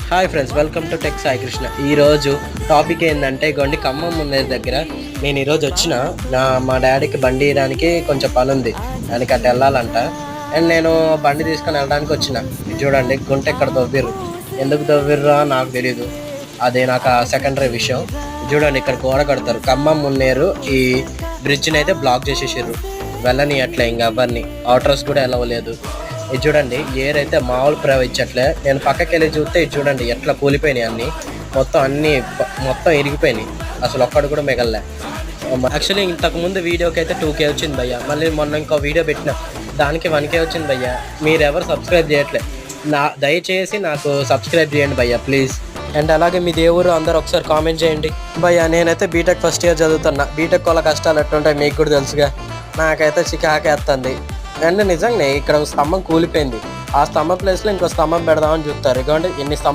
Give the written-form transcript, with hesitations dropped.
Hi friends, welcome to tech Sai Krishna. ఈరోజు topic ఏంటంటే గొండి ఖమ్మం ముందేరు దగ్గర నేను ఈరోజు వచ్చిన మా డాడీకి బండి ఇవ్వడానికి కొంచెం పని ఉంది, దానికి అటు వెళ్ళాలంట. అండ్ నేను బండి తీసుకొని వెళ్ళడానికి వచ్చిన. ఇది చూడండి, గుంట ఎక్కడ దవ్విర్రు, ఎందుకు దవ్విర్రా నాకు తెలీదు, అది నాకు సెకండరీ విషయం. చూడండి, ఇక్కడ గోడ కడతారు. ఖమ్మం మున్నేరు ఈ బ్రిడ్జ్ని అయితే బ్లాక్ చేసేసారు, వెళ్ళని అట్లా ఇంకా ఎవరిని ఆటోస్ కూడా వెళ్ళవలేదు. ఇది చూడండి, ఏర్ అయితే మామూలు ప్రవహించట్లే. నేను పక్కకి వెళ్ళి చూస్తే ఇది చూడండి ఎట్లా కూలిపోయినాయి అన్నీ, మొత్తం ఇరిగిపోయినాయి, అసలు ఒక్కడు కూడా మిగల్లే. యాక్చువల్లీ ఇంతకుముందు వీడియోకి అయితే 2K వచ్చింది భయ్య, మళ్ళీ మొన్న ఇంకో వీడియో పెట్టిన దానికి 1K వచ్చింది భయ్య. మీరెవరు సబ్స్క్రైబ్ చేయట్లే, దయచేసి నాకు సబ్స్క్రైబ్ చేయండి భయ్య ప్లీజ్. అండ్ అలాగే మీ దేవురు అందరూ ఒకసారి కామెంట్ చేయండి భయ్య. నేనైతే బీటెక్ ఫస్ట్ ఇయర్ చదువుతున్నా, బీటెక్ వాళ్ళ కష్టాలు ఎట్లుంటాయి మీకు కూడా తెలుసుగా. నాకైతే చికాకేస్తుంది. అండ్ నిజంగానే ఇక్కడ స్తంభం కూలిపోయింది, ఆ స్తంభం ప్లేస్లో ఇంకో స్తంభం పెడదామని చూస్తారు. ఇదిగోండి ఎన్ని స్తంభం